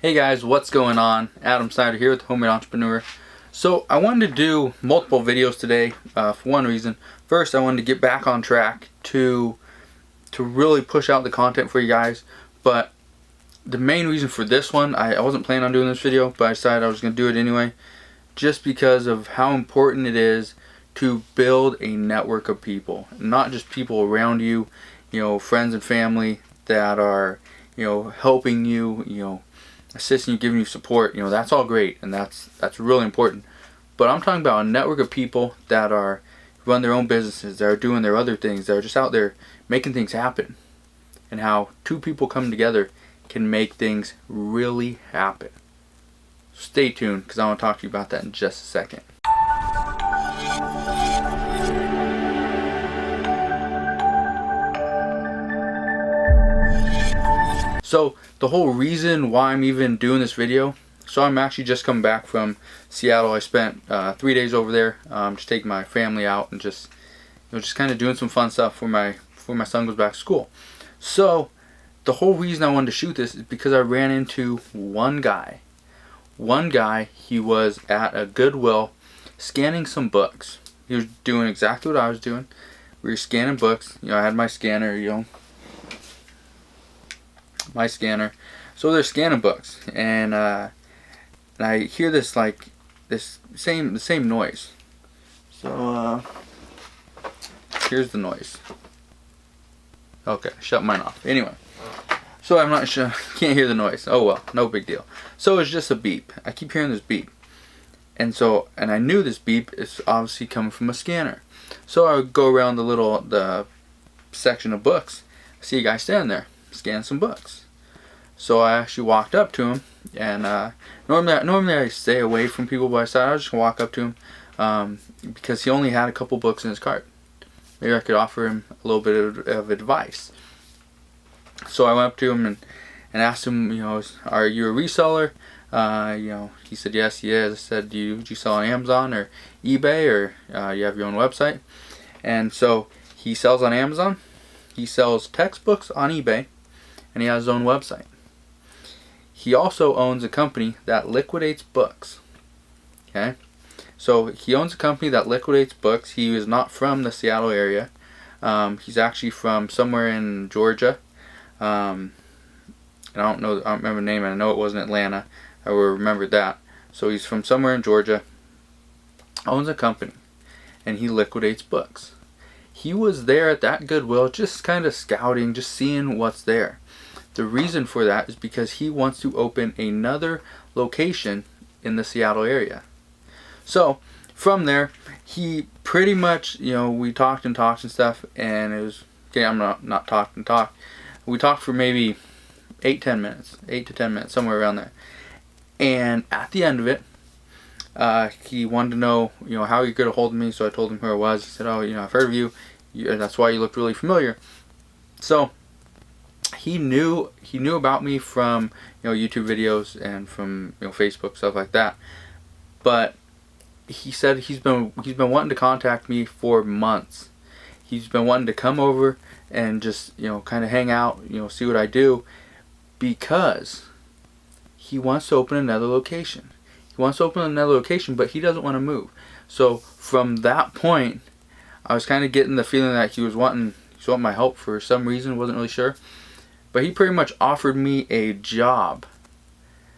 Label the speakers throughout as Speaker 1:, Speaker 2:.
Speaker 1: Hey guys, what's going on? Adam Snyder here with Homemade Entrepreneur. So I wanted to do multiple videos today for one reason. First, I wanted to get back on track to really push out the content for you guys. But the main reason for this one, I wasn't planning on doing this video, but I decided I was going to do it anyway, just because of how important it is to build a network of people, not just people around you, friends and family that are, helping you, assisting you, giving you support. That's all great, and that's really important. But I'm talking about a network of people that run their own businesses, that are doing their other things, that are just out there making things happen, and how two people coming together can make things really happen. Stay tuned, because I want to talk to you about that in just a second. So the whole reason why I'm even doing this video, so I'm actually just come back from Seattle. I spent 3 days over there, just taking my family out and just kind of doing some fun stuff before my son goes back to school. So the whole reason I wanted to shoot this is because I ran into one guy. He was at a Goodwill scanning some books. He was doing exactly what I was doing. We were scanning books. I had my scanner, my scanner. So they're scanning books, and I hear this the same noise. So here's the noise. Okay, shut mine off. Anyway, so I'm not sure, can't hear the noise. Oh well, no big deal. So it's just a beep. I keep hearing this beep, and I knew this beep is obviously coming from a scanner. So I would go around the section of books. I see a guy standing there scanning some books. So I actually walked up to him, and normally I stay away from people, but I decided I was just gonna walk up to him because he only had a couple books in his cart. Maybe I could offer him a little bit of advice. So I went up to him and asked him, are you a reseller? He said yes, he is. I said, do you sell on Amazon or eBay, or you have your own website? And so he sells on Amazon, he sells textbooks on eBay, and he has his own website. He also owns a company that liquidates books. Okay, so he owns a company that liquidates books. He is not from the Seattle area. He's actually from somewhere in Georgia. And I don't remember the name. I know it wasn't Atlanta. I will remember that. So he's from somewhere in Georgia. Owns a company, and he liquidates books. He was there at that Goodwill, just kind of scouting, just seeing what's there. The reason for that is because he wants to open another location in the Seattle area. So from there, he pretty much, we talked and stuff, and it was, okay, I'm not talk. We talked for maybe 8 to 10 minutes, somewhere around there. And at the end of it, he wanted to know, how he could get a hold of me. So I told him who I was. He said, oh, I've heard of you. That's why you looked really familiar. So he knew about me from YouTube videos and from Facebook, stuff like that. But he said he's been wanting to contact me for months. He's been wanting to come over and just kind of hang out, see what I do, because he wants to open another location. But he doesn't want to move. So from that point, I was kind of getting the feeling that he was wanting my help for some reason. Wasn't really sure. But he pretty much offered me a job.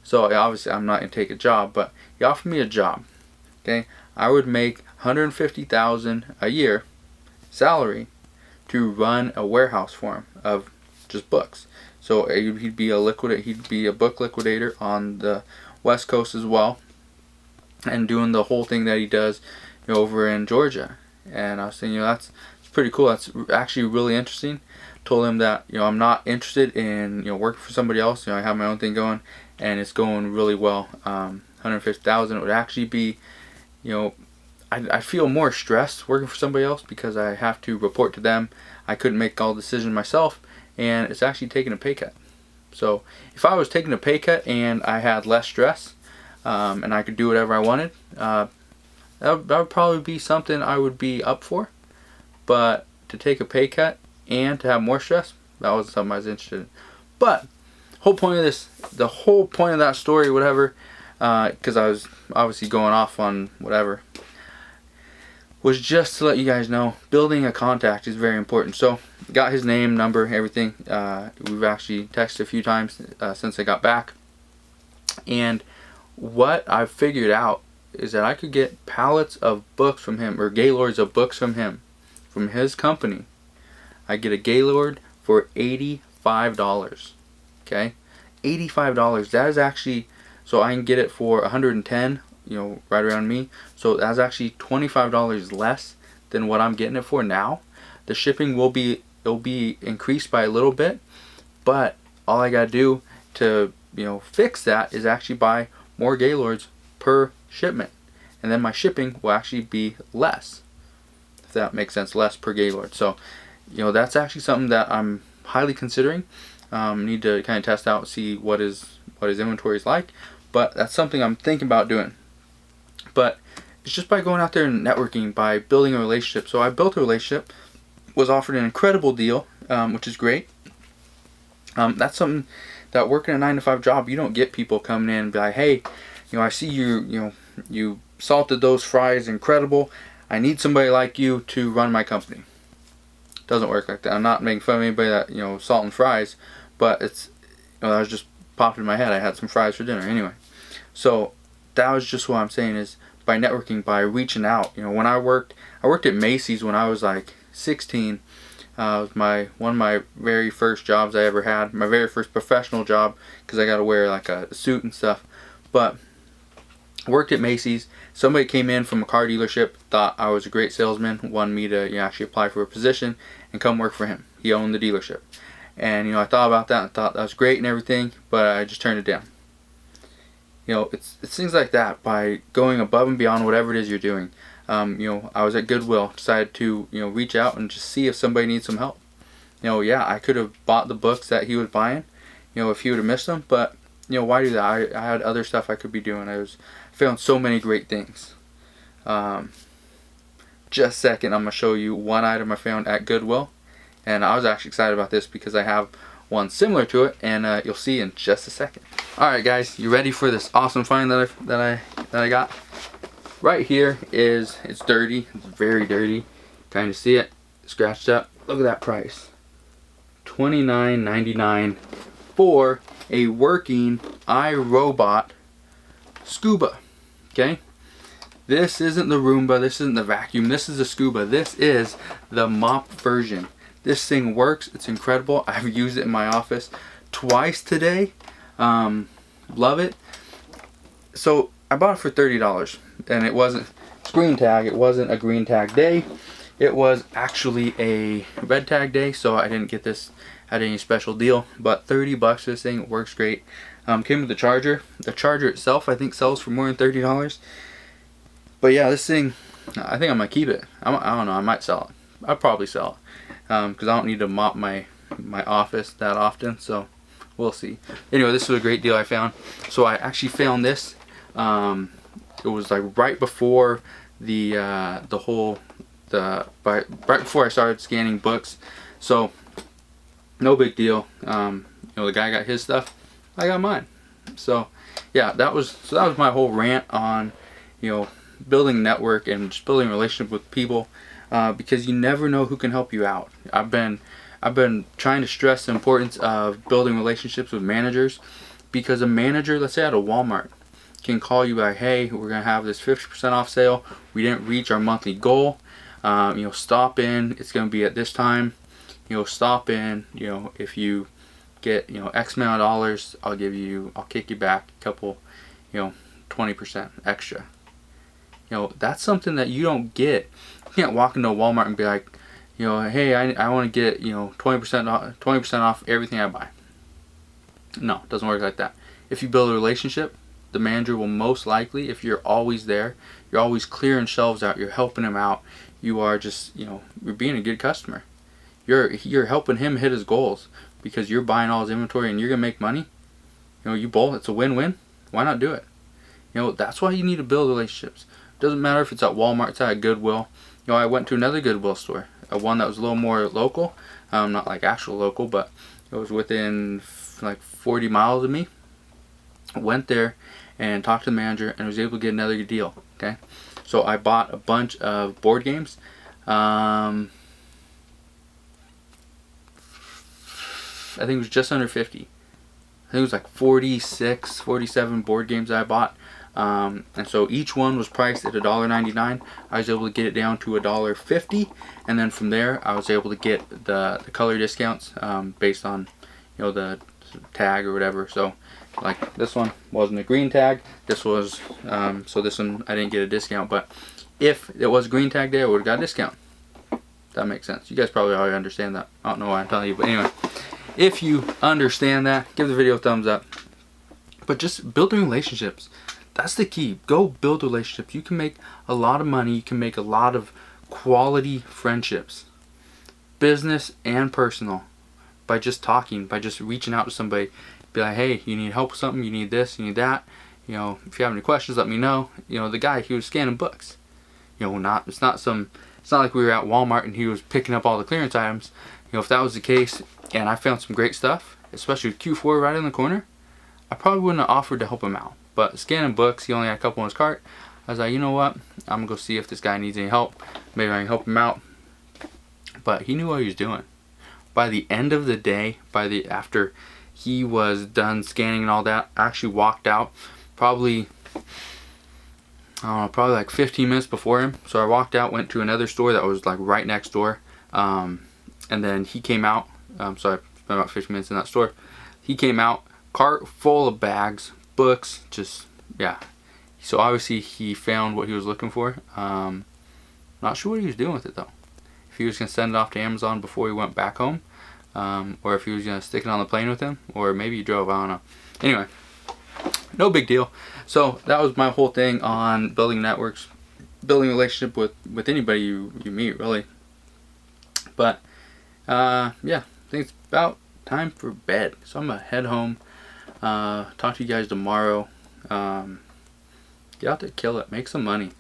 Speaker 1: So obviously I'm not going to take a job, but he offered me a job. Okay, I would make $150,000 a year salary to run a warehouse for him of just books. So he'd be a book liquidator on the West Coast as well, and doing the whole thing that he does over in Georgia. And I was thinking, that's pretty cool. That's actually really interesting. Told him that I'm not interested in working for somebody else. I have my own thing going, and it's going really well. $150,000. It would actually be, I feel more stressed working for somebody else because I have to report to them. I couldn't make all the decisions myself, and it's actually taking a pay cut. So if I was taking a pay cut and I had less stress, and I could do whatever I wanted, that would probably be something I would be up for. But to take a pay cut and to have more stress, that wasn't something I was interested in. But whole point of this, the whole point of that story, whatever, because I was obviously going off on whatever, was just to let you guys know building a contact is very important. So got his name, number, everything. We've actually texted a few times since I got back, and what I've figured out is that I could get pallets of books from him, or gaylords of books from him, from his company. I get a gaylord for $85. Okay, $85. That is actually, so I can get it for $110. You know, right around me. So that's actually $25 less than what I'm getting it for now. The shipping will be, it'll be increased by a little bit, but all I gotta do to, you know, fix that is actually buy more gaylords per shipment, and then my shipping will actually be less, if that makes sense, less per gaylord. So, you know, that's actually something that I'm highly considering. Need to kind of test out, see what his inventory is like, but that's something I'm thinking about doing. But it's just by going out there and networking, by building a relationship. So I built a relationship, was offered an incredible deal, which is great. That's something that working a 9-to-5 job, you don't get people coming in and be like, hey, you know, I see you salted those fries, incredible. I need somebody like you to run my company. Doesn't work like that. I'm not making fun of anybody that, you know, salt and fries, but it's, you know, that was just popped in my head. I had some fries for dinner anyway. So that was just what I'm saying, is by networking, by reaching out. You know, when I worked at Macy's when I was like 16. It was one of my very first jobs I ever had, my very first professional job, because I got to wear like a suit and stuff. But I worked at Macy's. Somebody came in from a car dealership, thought I was a great salesman, wanted me to, you know, actually apply for a position and come work for him. He owned the dealership, and you know, I thought about that and thought that was great and everything, but I just turned it down. You know, it's things like that, by going above and beyond whatever it is you're doing. You know, I was at Goodwill, decided to, you know, reach out and just see if somebody needs some help. You know, yeah, I could have bought the books that he was buying, you know, if he would have missed them, but, you know, why do that? I had other stuff I could be doing. I found so many great things. Just a second, I'm going to show you one item I found at Goodwill, and I was actually excited about this because I have one similar to it, and you'll see in just a second. Alright guys, you ready for this awesome find that I got? Right here is, it's dirty, it's very dirty. Kind of see it, scratched up. Look at that price, $29.99 for a working iRobot Scuba. Okay, this isn't the Roomba, this isn't the vacuum, this is the Scuba. This is the mop version. This thing works, it's incredible. I've used it in my office twice today. Love it. So I bought it for $30, and it wasn't green tag, it wasn't a green tag day. It was actually a red tag day, so I didn't get this at any special deal. But $30 for this thing, it works great. Came with the charger. The charger itself, I think, sells for more than $30. But yeah, this thing, I think I'm gonna keep it. I don't know, I might sell it. I'll probably sell it, because I don't need to mop my office that often, so we'll see. Anyway, this was a great deal I found. So I actually found this. It was like right before right before I started scanning books. So no big deal. You know, the guy got his stuff, I got mine. So yeah, that was my whole rant on, you know, building network and just building a relationship with people, because you never know who can help you out. I've been trying to stress the importance of building relationships with managers, because a manager, let's say at a Walmart, can call you like, hey, we're gonna have this 50% off sale, we didn't reach our monthly goal, you know, stop in, it's gonna be at this time, you know, stop in, you know, if you get, you know, X amount of dollars, I'll kick you back a couple, you know, 20% extra. You know, that's something that you don't get. You can't walk into a Walmart and be like, you know, hey, I want to get, you know, 20% off everything I buy. No, it doesn't work like that. If you build a relationship, the manager will most likely, if you're always there, you're always clearing shelves out, you're helping him out, you are just, you know, you're being a good customer. You're helping him hit his goals, because you're buying all his inventory and you're gonna make money. You know, you both, it's a win-win. Why not do it? You know, that's why you need to build relationships. Doesn't matter if it's at Walmart, it's at Goodwill. You know, I went to another Goodwill store, one that was a little more local, not like actual local, but it was within like 40 miles of me. Went there and talked to the manager and was able to get another good deal. Okay, so I bought a bunch of board games. I think it was just under 50. I think it was like 46, 47 board games I bought. And so each one was priced at $1.99. I was able to get it down to $1.50, and then from there I was able to get the color discounts based on, you know, the tag or whatever. So like this one wasn't a green tag. This was so this one I didn't get a discount, but if it was a green tag day, I would have got a discount. That makes sense. You guys probably already understand that. I don't know why I'm telling you, but anyway, if you understand that, give the video a thumbs up. But just building relationships, that's the key. Go build relationships. You can make a lot of money. You can make a lot of quality friendships, business and personal, by just talking, by just reaching out to somebody. Be like, hey, you need help with something, you need this, you need that. You know, if you have any questions, let me know. You know, the guy, he was scanning books. You know, it's not like we were at Walmart and he was picking up all the clearance items. You know, if that was the case and I found some great stuff, especially with Q4 right in the corner, I probably wouldn't have offered to help him out. But scanning books, he only had a couple in his cart. I was like, you know what? I'm gonna go see if this guy needs any help. Maybe I can help him out. But he knew what he was doing. By the end of the day, after he was done scanning and all that, I actually walked out probably, I don't know, probably like 15 minutes before him. So I walked out, went to another store that was like right next door, and then he came out. So I spent about 15 minutes in that store. He came out, cart full of bags, books, just, yeah. So obviously he found what he was looking for. Not sure what he was doing with it though. If he was gonna send it off to Amazon before he went back home, or if he was gonna stick it on the plane with him, or maybe he drove, I don't know. Anyway, no big deal. So that was my whole thing on building networks, building a relationship with anybody you meet, really. But yeah, I think it's about time for bed, so I'm gonna head home. Talk to you guys tomorrow. Get out there, kill it, make some money.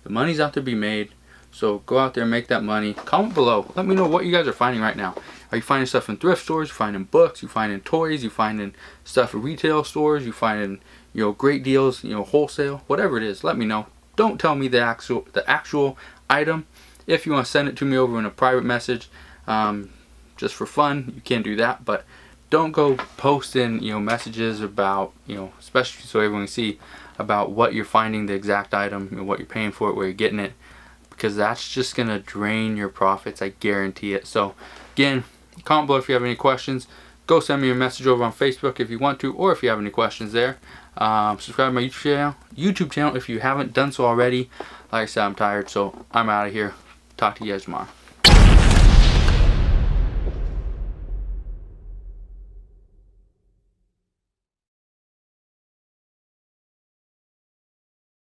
Speaker 1: The money's out there to be made, so go out there and make that money. Comment below, let me know what you guys are finding right now. Are you finding stuff in thrift stores? You finding books? You finding toys? You finding stuff at retail stores? You finding, you know, great deals, you know, wholesale? Whatever it is, let me know. Don't tell me the actual item. If you want to send it to me over in a private message, just for fun, you can do that. But don't go posting, you know, messages about, you know, especially so everyone can see about what you're finding, the exact item, and what you're paying for it, where you're getting it, because that's just gonna drain your profits. I guarantee it. So again, comment below if you have any questions. Go send me a message over on Facebook if you want to, or if you have any questions there. Subscribe to my YouTube channel if you haven't done so already. Like I said, I'm tired, so I'm out of here. Talk to you guys tomorrow.